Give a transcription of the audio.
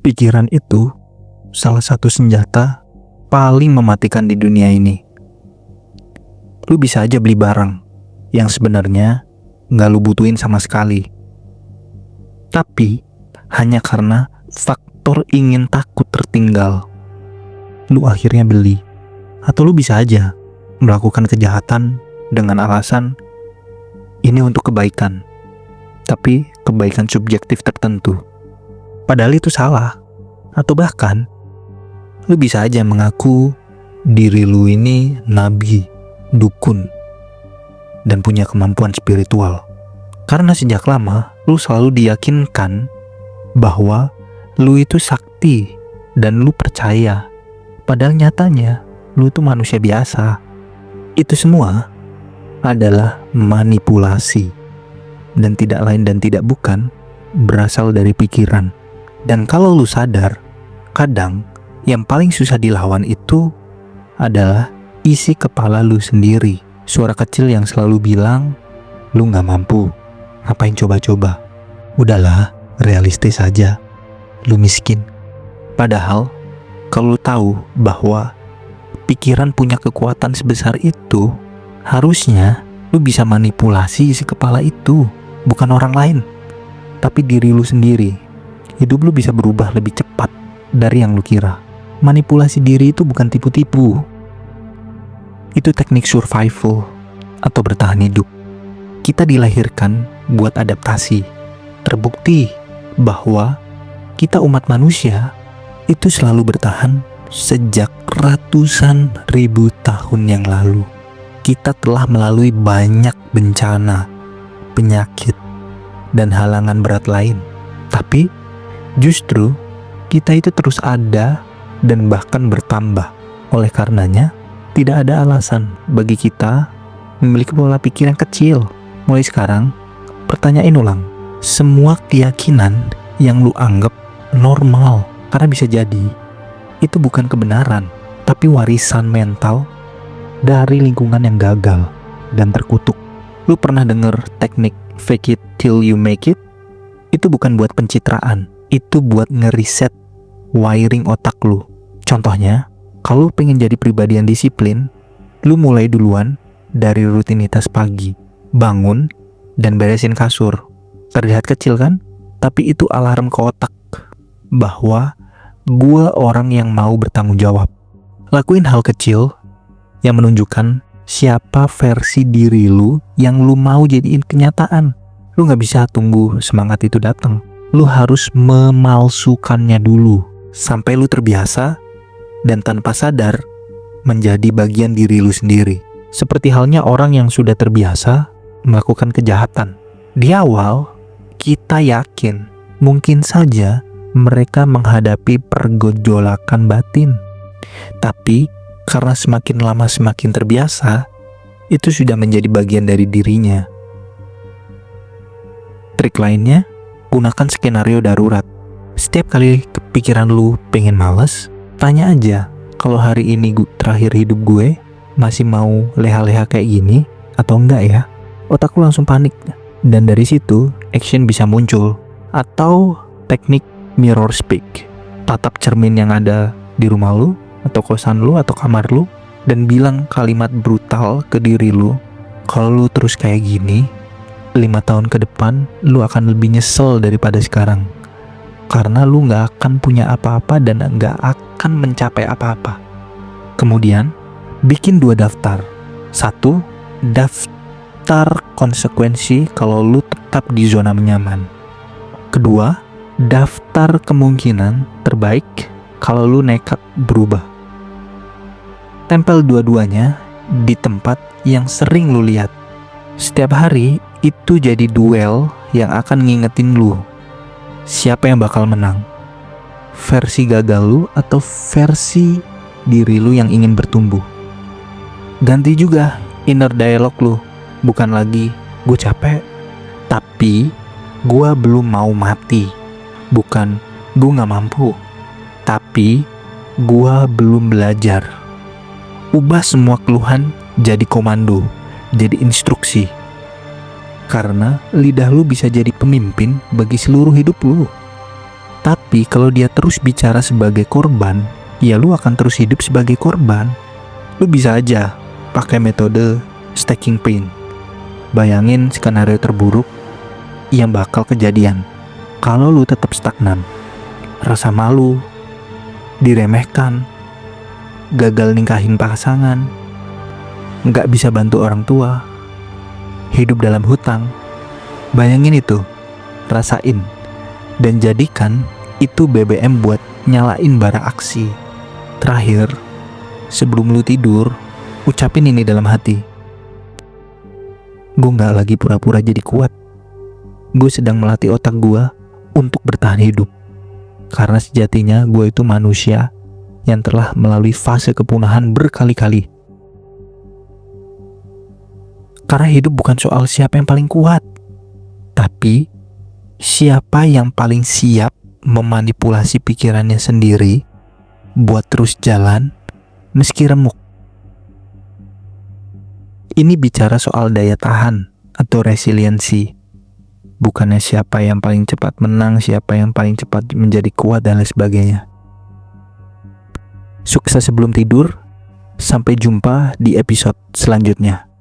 Pikiran itu salah satu senjata paling mematikan di dunia ini. Lu bisa aja beli barang yang sebenarnya gak lu butuhin sama sekali. Tapi hanya karena faktor ingin takut tertinggal, lu akhirnya beli. Atau lu bisa aja melakukan kejahatan dengan alasan ini untuk kebaikan, tapi kebaikan subjektif tertentu. Padahal itu salah. Atau bahkan lu bisa aja mengaku diri lu ini nabi, dukun, dan punya kemampuan spiritual. Karena sejak lama lu selalu diyakinkan bahwa lu itu sakti dan lu percaya. Padahal nyatanya lu itu manusia biasa. Itu semua adalah manipulasi, dan tidak lain dan tidak bukan berasal dari pikiran. Dan kalau lu sadar, kadang yang paling susah dilawan itu adalah isi kepala lu sendiri. Suara kecil yang selalu bilang, lu gak mampu, ngapain coba-coba. Udahlah, realistis aja, lu miskin. Padahal, kalau lu tahu bahwa pikiran punya kekuatan sebesar itu, harusnya lu bisa manipulasi isi kepala itu. Bukan orang lain, tapi diri lu sendiri. Hidup lu bisa berubah lebih cepat dari yang lu kira. Manipulasi diri itu bukan tipu-tipu. Itu teknik survival atau bertahan hidup. Kita dilahirkan buat adaptasi. Terbukti bahwa kita umat manusia itu selalu bertahan sejak ratusan ribu tahun yang lalu. Kita telah melalui banyak bencana, penyakit, dan halangan berat lain. Tapi justru kita itu terus ada dan bahkan bertambah. Oleh karenanya, tidak ada alasan bagi kita memiliki pola pikir yang kecil. Mulai sekarang, pertanyain ulang semua keyakinan yang lu anggap normal. Karena bisa jadi itu bukan kebenaran, tapi warisan mental dari lingkungan yang gagal dan terkutuk. Lu pernah denger teknik fake it till you make it? Itu bukan buat pencitraan, itu buat ngeriset wiring otak lu. Contohnya, kalau lu pengen jadi pribadi yang disiplin, lu mulai duluan dari rutinitas pagi. Bangun dan beresin kasur. Terlihat kecil kan? Tapi itu alarm ke otak bahwa gua orang yang mau bertanggung jawab. Lakuin hal kecil yang menunjukkan siapa versi diri lu yang lu mau jadiin kenyataan. Lu gak bisa tunggu semangat itu datang. Lu harus memalsukannya dulu sampai lu terbiasa dan tanpa sadar menjadi bagian diri lu sendiri. Seperti halnya orang yang sudah terbiasa melakukan kejahatan. Di awal, kita yakin mungkin saja mereka menghadapi pergejolakan batin. Tapi karena semakin lama semakin terbiasa, itu sudah menjadi bagian dari dirinya. Trik lainnya, gunakan skenario darurat. Setiap kali kepikiran lu pengen males, tanya aja, kalau hari ini terakhir hidup gue, masih mau leha-leha kayak gini atau enggak ya? Otak lu langsung panik, dan dari situ action bisa muncul. Atau teknik mirror speak, tatap cermin yang ada di rumah lu atau kosan lu atau kamar lu dan bilang kalimat brutal ke diri lu, kalau lu terus kayak gini 5 tahun ke depan lu akan lebih nyesel daripada sekarang, karena lu gak akan punya apa-apa dan gak akan mencapai apa-apa. Kemudian bikin 2 daftar. 1, daftar konsekuensi kalau lu tetap di zona nyaman. Kedua, daftar kemungkinan terbaik kalau lu nekat berubah. Tempel dua-duanya di tempat yang sering lu lihat. Setiap hari itu jadi duel yang akan ngingetin lu siapa yang bakal menang, versi gagal lu atau versi diri lu yang ingin bertumbuh. Ganti juga inner dialogue lu, bukan lagi gue capek, tapi gue belum mau mati. Bukan gue gak mampu, tapi gue belum belajar. Ubah semua keluhan jadi komando, jadi instruksi. Karena lidah lu bisa jadi pemimpin bagi seluruh hidup lu. Tapi kalau dia terus bicara sebagai korban, ya lu akan terus hidup sebagai korban. Lu bisa aja pakai metode stacking pain. Bayangin skenario terburuk yang bakal kejadian kalau lu tetap stagnan. Rasa malu, diremehkan, gagal nikahin pasangan, nggak bisa bantu orang tua, hidup dalam hutang. Bayangin itu, rasain, dan jadikan itu BBM buat nyalain bara aksi. Terakhir, sebelum lu tidur, ucapin ini dalam hati. Gue gak lagi pura-pura jadi kuat. Gue sedang melatih otak gue untuk bertahan hidup. Karena sejatinya gue itu manusia yang telah melalui fase kepunahan berkali-kali. Karena hidup bukan soal siapa yang paling kuat, tapi siapa yang paling siap memanipulasi pikirannya sendiri buat terus jalan meski remuk. Ini bicara soal daya tahan atau resiliensi. Bukannya siapa yang paling cepat menang, siapa yang paling cepat menjadi kuat dan lain sebagainya. Sukses sebelum tidur. Sampai jumpa di episode selanjutnya.